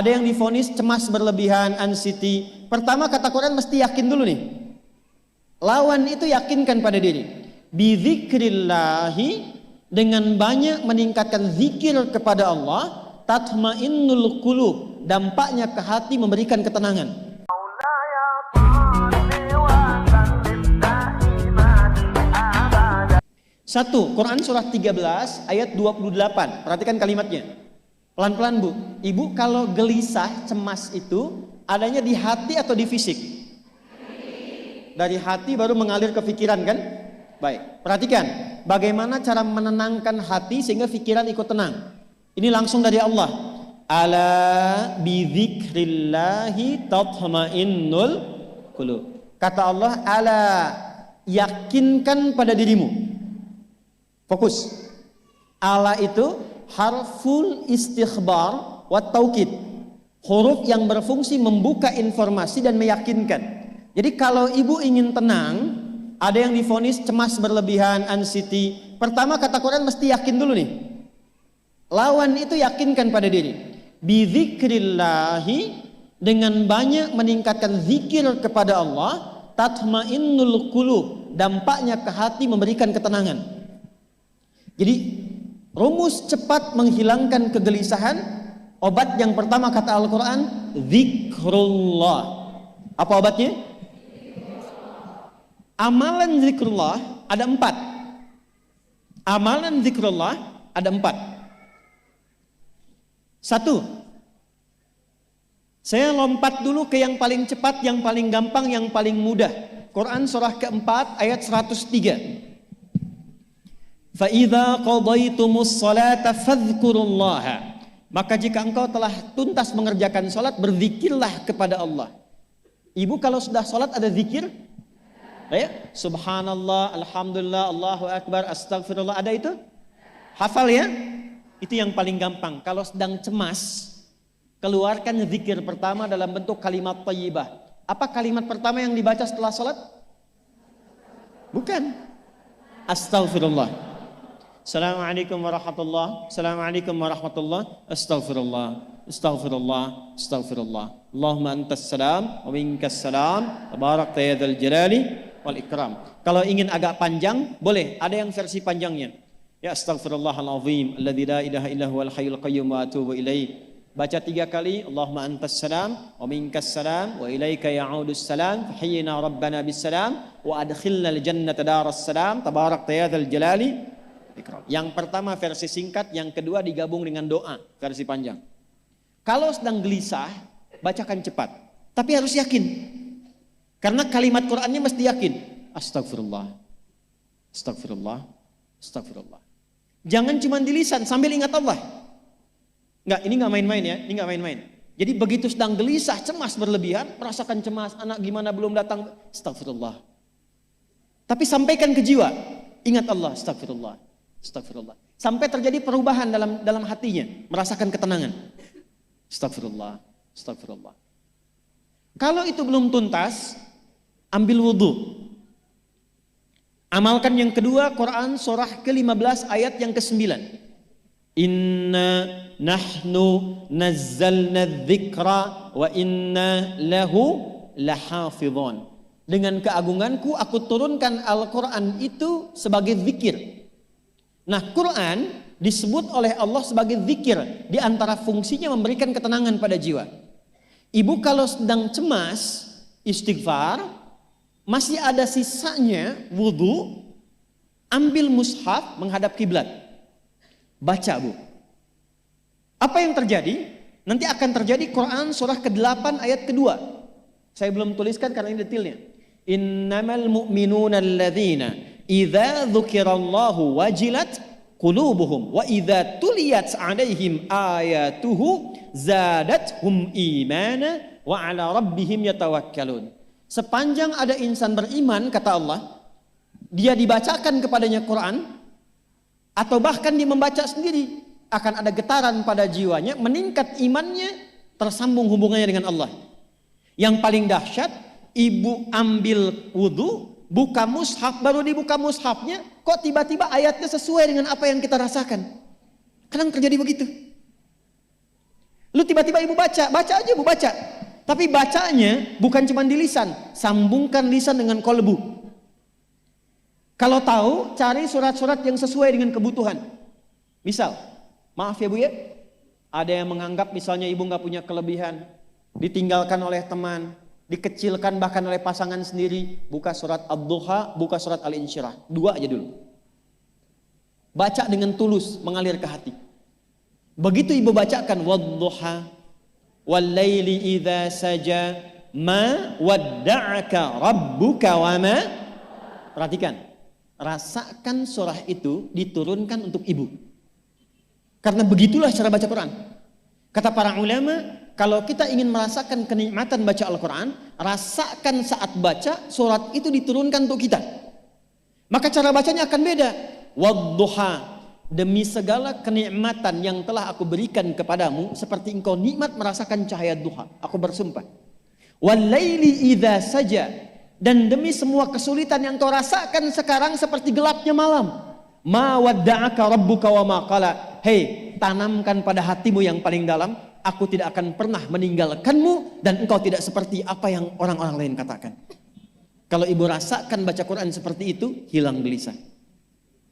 ada yang divonis cemas berlebihan, anxiety. Pertama kata Quran mesti yakin dulu nih. Lawan itu yakinkan pada diri. Bizikrillahi, dengan banyak meningkatkan zikir kepada Allah, tatmainnul qulub, dampaknya ke hati memberikan ketenangan. Satu, Quran surah 13 ayat 28. Perhatikan kalimatnya. Pelan-pelan Bu. Ibu kalau gelisah, cemas itu adanya di hati atau di fisik? Dari hati baru mengalir ke pikiran kan? Baik, perhatikan bagaimana cara menenangkan hati sehingga pikiran ikut tenang. Ini langsung dari Allah. Ala bidzikrillahi tatmainnul qulub. Kata Allah, ala, yakinkan pada dirimu. Fokus. Ala itu harful istikhbar wa taukid. Huruf yang berfungsi membuka informasi dan meyakinkan. Jadi kalau ibu ingin tenang, ada yang divonis cemas berlebihan, anxiety. Pertama kata Quran mesti yakin dulu nih. Lawan itu yakinkan pada diri. Bizikrillahi, dengan banyak meningkatkan zikir kepada Allah, tatmainnul qulub, dampaknya ke hati memberikan ketenangan. Jadi rumus cepat menghilangkan kegelisahan, obat yang pertama kata Al-Quran, zikrullah. Apa obatnya? Amalan zikrullah ada 4. Amalan zikrullah ada 4. 1. Saya lompat dulu ke yang paling cepat, yang paling gampang, yang paling mudah. Quran surah keempat ayat 103. فَإِذَا قَضَيْتُمُ الصَّلَاةَ فَاذْكُرُوا اللَّهَ. Maka jika engkau telah tuntas mengerjakan salat, berzikirlah kepada Allah. Ibu kalau sudah salat ada zikir? Ya? Subhanallah, alhamdulillah, Allahu akbar, astagfirullah, ada itu? Hafal ya? Itu yang paling gampang. Kalau sedang cemas, keluarkan zikir pertama dalam bentuk kalimat thayyibah. Apa kalimat pertama yang dibaca setelah salat? Bukan. Astagfirullah. Assalamualaikum warahmatullah. Assalamualaikum warahmatullah. Astaghfirullah. Astaghfirullah. Astaghfirullah. Allahumma antas salam wa minkas salam. Tabarakta ya dzal jalali wal ikram. Kalau ingin agak panjang, boleh. Ada yang versi panjangnya. Ya astaghfirullahalazim alladzi la ilaha illa huwal hayyul qayyum wa atubu ilaih. Baca 3 kali. Allahumma antas salam wa minkas salam wa ilaika ya'udus salam. Fahayyina rabbana bis salam wa adkhilna al jannata daras salam. Tabarakta ya dzal jalali. Yang pertama versi singkat, yang kedua digabung dengan doa versi panjang. Kalau sedang gelisah, bacakan cepat, tapi harus yakin, karena kalimat Qurannya mesti yakin. Astagfirullah, astagfirullah, astagfirullah. Jangan cuma di lisan sambil ingat Allah. Enggak, ini enggak main-main ya, ini enggak main-main. Jadi begitu sedang gelisah, cemas berlebihan, merasakan cemas, anak gimana belum datang, astagfirullah. Tapi sampaikan ke jiwa, ingat Allah, astagfirullah. Astagfirullah. Sampai terjadi perubahan dalam hatinya, merasakan ketenangan. Astagfirullah, astagfirullah. Kalau itu belum tuntas, ambil wudhu. Amalkan yang kedua, Quran surah ke-15 ayat yang ke-9. Inna nahnu nazzalna dzikra wa inna lahu lahafidhun. Dengan keagunganku aku turunkan Al-Quran itu sebagai zikir. Nah, Quran disebut oleh Allah sebagai zikir. Di antara fungsinya memberikan ketenangan pada jiwa. Ibu kalau sedang cemas, istighfar, masih ada sisanya wudhu, ambil mushaf menghadap kiblat. Baca Bu. Apa yang terjadi? Nanti akan terjadi Quran surah ke-8 ayat kedua. Saya belum tuliskan karena ini detailnya. Innamal mu'minuna alladzina idza dzukirallahu wajilat qulubuhum wa idza tuliyat 'alaihim ayatuhu zadatuhum imana wa 'ala rabbihim yatawakkalun. Sepanjang ada insan beriman, kata Allah, dia dibacakan kepadanya Quran atau bahkan dia membaca sendiri, akan ada getaran pada jiwanya, meningkat imannya, tersambung hubungannya dengan Allah. Yang paling dahsyat, ibu ambil wudhu, buka mushaf, baru dibuka mushafnya, kok tiba-tiba ayatnya sesuai dengan apa yang kita rasakan. Kadang terjadi begitu. Lu tiba-tiba ibu baca aja ibu baca. Tapi bacanya bukan cuma di lisan, sambungkan lisan dengan kolbu. Kalau tahu, cari surat-surat yang sesuai dengan kebutuhan. Misal, maaf ya Bu ya, ada yang menganggap misalnya ibu nggak punya kelebihan, ditinggalkan oleh teman, dikecilkan bahkan oleh pasangan sendiri. Buka surat Ad-Duha, buka surat Al-Insyirah. 2 aja dulu. Baca dengan tulus, mengalir ke hati. Begitu ibu bacakan Wad-Duha wal-laili idza saja ma wadda'aka rabbuka wa ma. Perhatikan, rasakan surah itu diturunkan untuk ibu. Karena begitulah cara baca Quran. Kata para ulama, kalau kita ingin merasakan kenikmatan baca Al-Quran, rasakan saat baca surat itu diturunkan untuk kita. Maka cara bacanya akan beda. Wad-Duha, demi segala kenikmatan yang telah aku berikan kepadamu, seperti engkau nikmat merasakan cahaya duha, aku bersumpah. Wal-laili idza saja, dan demi semua kesulitan yang kau rasakan sekarang seperti gelapnya malam. Ma wadda'aka rabbuka wa ma qala. Hei, tanamkan pada hatimu yang paling dalam, aku tidak akan pernah meninggalkanmu dan engkau tidak seperti apa yang orang-orang lain katakan. Kalau ibu rasakan baca Quran seperti itu, hilang gelisah.